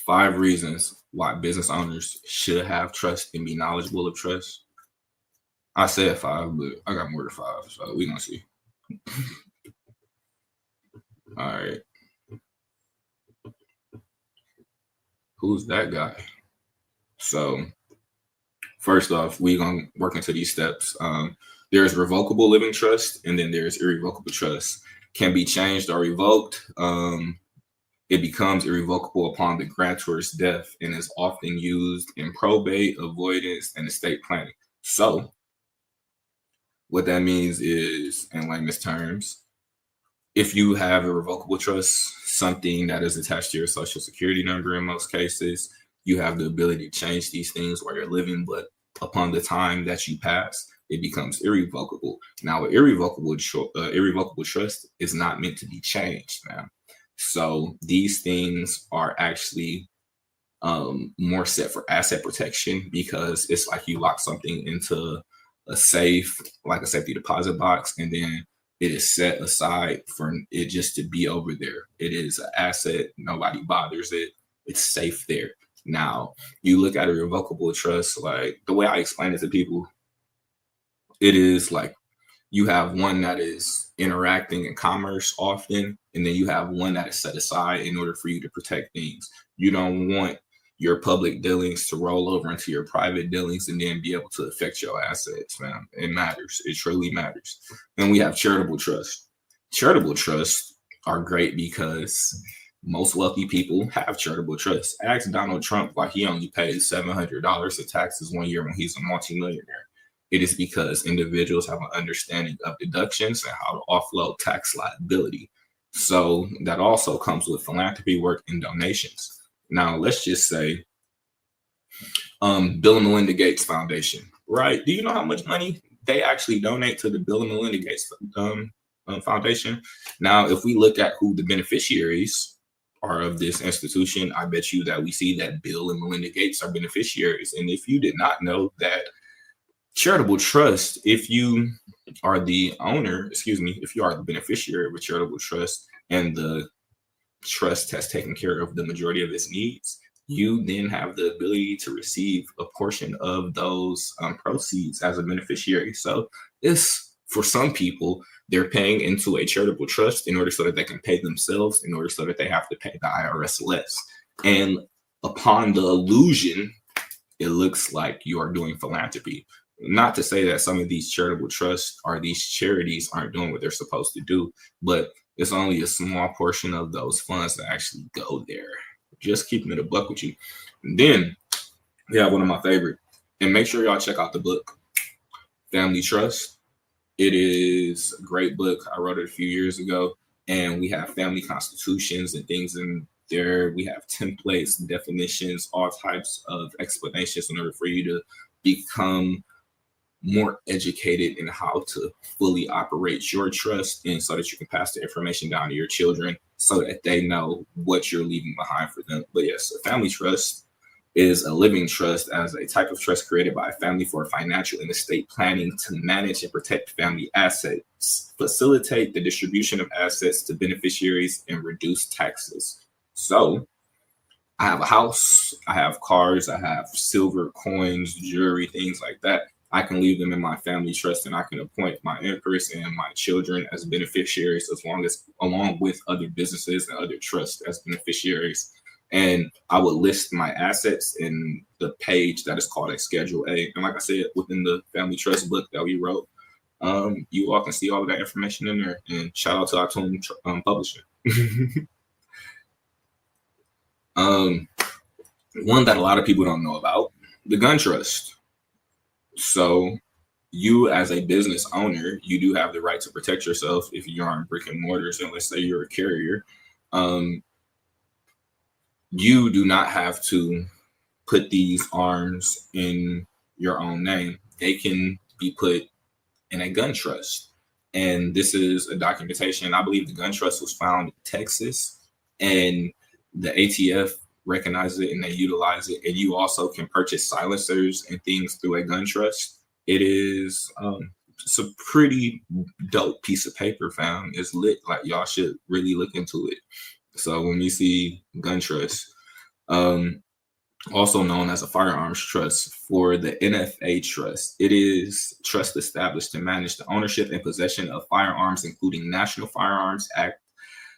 5 reasons why business owners should have trust and be knowledgeable of trust. I said 5, but I got more than 5, so we're gonna see. All right. Who's that guy? So first off, we're gonna work into these steps. There's revocable living trust, and then there's irrevocable trust. Can be changed or revoked. It becomes irrevocable upon the grantor's death and is often used in probate, avoidance, and estate planning. So what that means is, in layman's terms, if you have a revocable trust, something that is attached to your social security number in most cases, you have the ability to change these things while you're living, but upon the time that you pass, it becomes irrevocable. Now, irrevocable trust is not meant to be changed, man. So these things are actually more set for asset protection, because it's like you lock something into a safe, like a safety deposit box, and then it is set aside for it just to be over there. It is an asset. Nobody bothers it. It's safe there. Now, you look at a revocable trust, like the way I explain it to people, it is like you have one that is interacting in commerce often, and then you have one that is set aside in order for you to protect things. You don't want your public dealings to roll over into your private dealings and then be able to affect your assets, man. It matters. It truly matters. And we have charitable trust. Charitable trusts are great because most wealthy people have charitable trusts. Ask Donald Trump why he only paid $700 in taxes one year when he's a multimillionaire. It is because individuals have an understanding of deductions and how to offload tax liability. So that also comes with philanthropy work and donations. Now, let's just say Bill and Melinda Gates Foundation, right? Do you know how much money they actually donate to the Bill and Melinda Gates Foundation? Now, if we look at who the beneficiaries are of this institution, I bet you that we see that Bill and Melinda Gates are beneficiaries. And if you did not know that charitable trust, if you are the owner, if you are the beneficiary of a charitable trust and the trust has taken care of the majority of its needs, you then have the ability to receive a portion of those proceeds as a beneficiary. So it's, for some people, they're paying into a charitable trust in order so that they can pay themselves, in order so that they have to pay the IRS less. And upon the illusion, it looks like you are doing philanthropy. Not to say that some of these charitable trusts or these charities aren't doing what they're supposed to do, but it's only a small portion of those funds that actually go there. Just keeping it a buck with you. And then we have one of my favorite, and make sure y'all check out the book, Family Trust. It is a great book. I wrote it a few years ago, and we have family constitutions and things in there. We have templates, definitions, all types of explanations in order for you to become more educated in how to fully operate your trust, and so that you can pass the information down to your children so that they know what you're leaving behind for them. But yes, a family trust is a living trust as a type of trust created by a family for financial and estate planning to manage and protect family assets, facilitate the distribution of assets to beneficiaries, and reduce taxes. So I have a house, I have cars, I have silver, coins, jewelry, things like that. I can leave them in my family trust, and I can appoint my empress and my children as beneficiaries, along with other businesses and other trusts as beneficiaries. And I would list my assets in the page that is called a Schedule A. And like I said, within the family trust book that we wrote, you all can see all of that information in there. And shout out to Atom Publishing. One that a lot of people don't know about, the gun trust. So you as a business owner, you do have the right to protect yourself if you are in brick and mortars, and let's say you're a carrier. You do not have to put these arms in your own name. They can be put in a gun trust. And this is a documentation. I believe the gun trust was found in Texas, and the ATF recognizes it and they utilize it. And you also can purchase silencers and things through a gun trust. It is it's a pretty dope piece of paper, fam. It's lit. Like, y'all should really look into it. So when you see gun trust, Also known as a firearms trust. For the NFA trust, it is trust established to manage the ownership and possession of firearms, including National Firearms Act,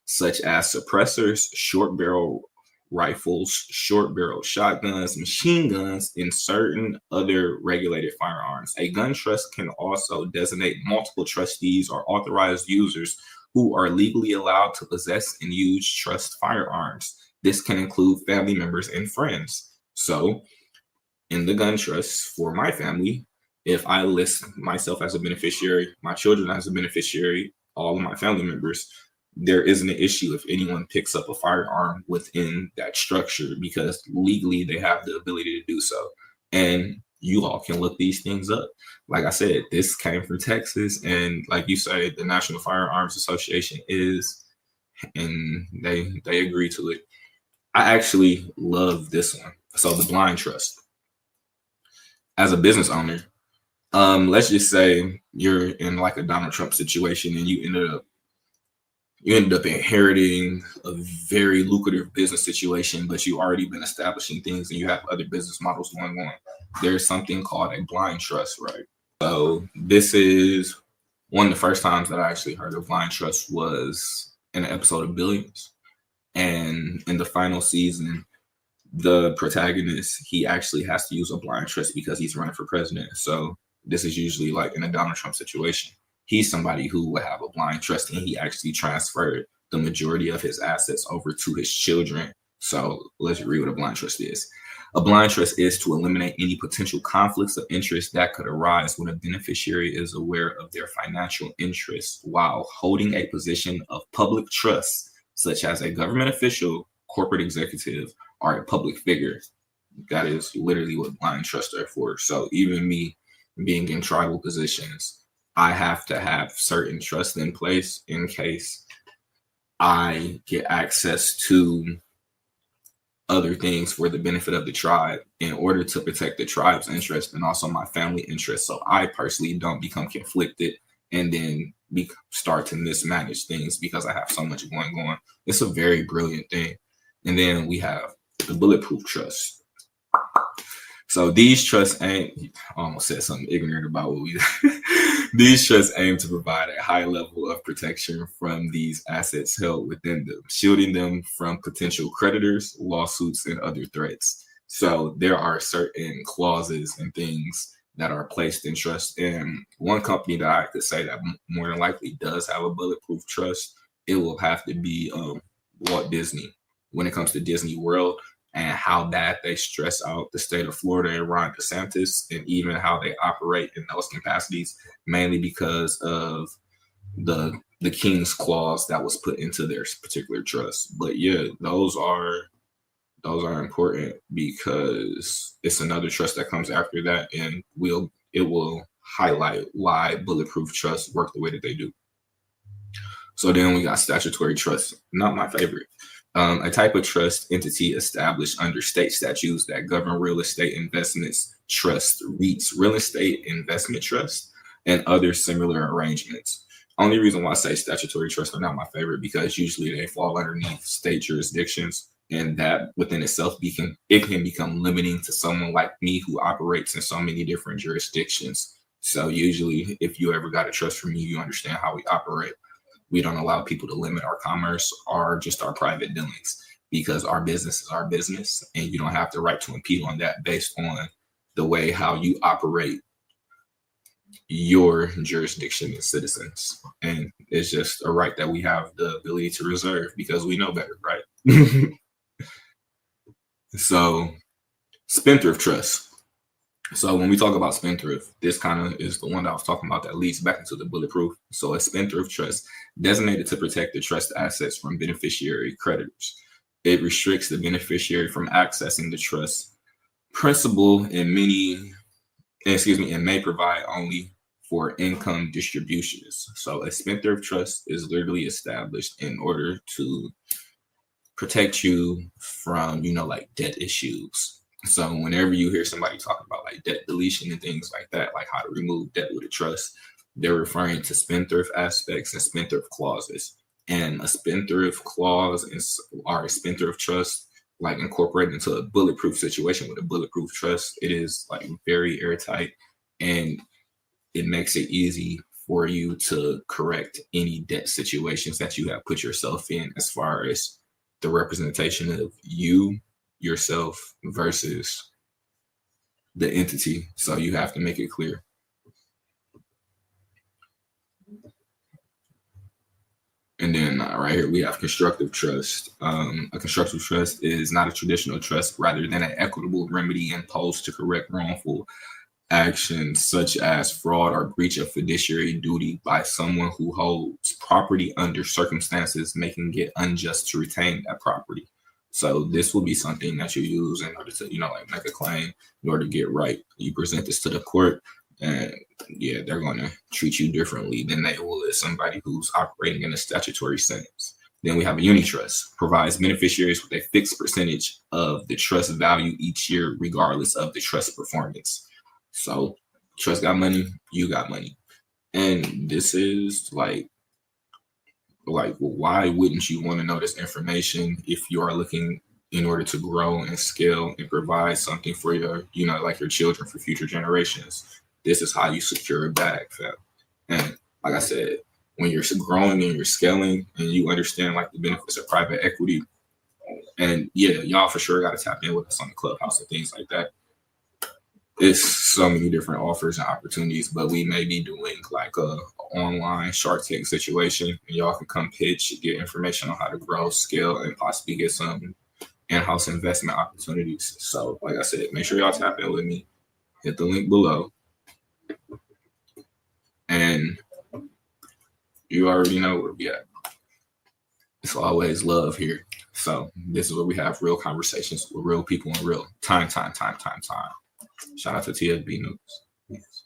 such as suppressors, short barrel rifles, short barrel shotguns, machine guns, and certain other regulated firearms. A gun trust can also designate multiple trustees or authorized users who are legally allowed to possess and use trust firearms. This can include family members and friends. So, in the gun trust for my family, if I list myself as a beneficiary, my children as a beneficiary, all of my family members, there isn't an issue if anyone picks up a firearm within that structure because legally they have the ability to do so. And you all can look these things up. Like I said, this came from Texas, and like you say, the National Firearms Association is, and they agree to it. I actually love this one. So the blind trust. As a business owner, let's just say you're in like a Donald Trump situation and you ended up inheriting a very lucrative business situation, but you already been establishing things and you have other business models going on. There's something called a blind trust, right? So this is one of the first times that I actually heard of blind trust was in an episode of Billions. And in the final season, the protagonist, he actually has to use a blind trust because he's running for president. So this is usually like in a Donald Trump situation. He's somebody who would have a blind trust, and he actually transferred the majority of his assets over to his children. So let's read what a blind trust is. A blind trust is to eliminate any potential conflicts of interest that could arise when a beneficiary is aware of their financial interests while holding a position of public trust, such as a government official, corporate executive, or a public figure. That is literally what blind trusts are for. So even me being in tribal positions, I have to have certain trust in place in case I get access to other things for the benefit of the tribe in order to protect the tribe's interest and also my family interest. So I personally don't become conflicted and then start to mismanage things because I have so much going on. It's a very brilliant thing. And then we have the bulletproof trust. So these trusts aim, I almost said something ignorant about what we these trusts aim to provide a high level of protection from these assets held within them, shielding them from potential creditors, lawsuits, and other threats. So there are certain clauses and things that are placed in trust. And one company that I could say that more than likely does have a bulletproof trust, it will have to be Walt Disney. When it comes to Disney World, and how that they stress out the state of Florida and Ron DeSantis, and even how they operate in those capacities, mainly because of the King's clause that was put into their particular trust. But yeah, those are important because it's another trust that comes after that, and it will highlight why bulletproof trusts work the way that they do. So then we got statutory trust, not my favorite. A type of trust entity established under state statutes that govern real estate investments, trust, REITs, real estate investment trust, and other similar arrangements. Only reason why I say statutory trusts are not my favorite because usually they fall underneath state jurisdictions, and that within itself can become limiting to someone like me who operates in so many different jurisdictions. So usually, if you ever got a trust from me, you understand how we operate. We don't allow people to limit our commerce or just our private dealings because our business is our business, and you don't have the right to impede on that based on the way how you operate your jurisdiction and citizens. And it's just a right that we have the ability to reserve because we know better, right? So, spendthrift trust. So when we talk about spendthrift, this kind of is the one that I was talking about that leads back into the bulletproof. So a spendthrift trust designated to protect the trust assets from beneficiary creditors. It restricts the beneficiary from accessing the trust principal and may provide only for income distributions. So a spendthrift trust is literally established in order to protect you from, like debt issues. So whenever you hear somebody talking about like debt deletion and things like that, like how to remove debt with a trust, they're referring to spendthrift aspects and spendthrift clauses. And a spendthrift clause or a spendthrift trust like incorporated into a bulletproof situation with a bulletproof trust. It is like very airtight, and it makes it easy for you to correct any debt situations that you have put yourself in, as far as the representation of you, yourself, versus the entity. So you have to make it clear. And then right here we have constructive trust. A constructive trust is not a traditional trust, rather than an equitable remedy imposed to correct wrongful actions such as fraud or breach of fiduciary duty by someone who holds property under circumstances making it unjust to retain that property. So this will be something that you use in order to, like make a claim, in order to get right. You present this to the court, and yeah, they're going to treat you differently than they will as somebody who's operating in a statutory sense. Then we have a unitrust, provides beneficiaries with a fixed percentage of the trust value each year, regardless of the trust performance. So trust got money, you got money. And this is like, well, why wouldn't you want to know this information if you are looking in order to grow and scale and provide something for your, like your children, for future generations? This is how you secure a bag, fam. And like I said, when you're growing and you're scaling and you understand like the benefits of private equity, and yeah, y'all for sure got to tap in with us on the Clubhouse and things like that. It's so many different offers and opportunities, but we may be doing like a online Shark Tank situation, and y'all can come pitch, get information on how to grow, scale, and possibly get some in-house investment opportunities. So like I said, make sure y'all tap in with me. Hit the link below. And you already know where we at. It's always love here. So this is where we have real conversations with real people in real time. Shout out to TFB News. Yes.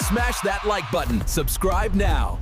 Smash that like button. Subscribe now.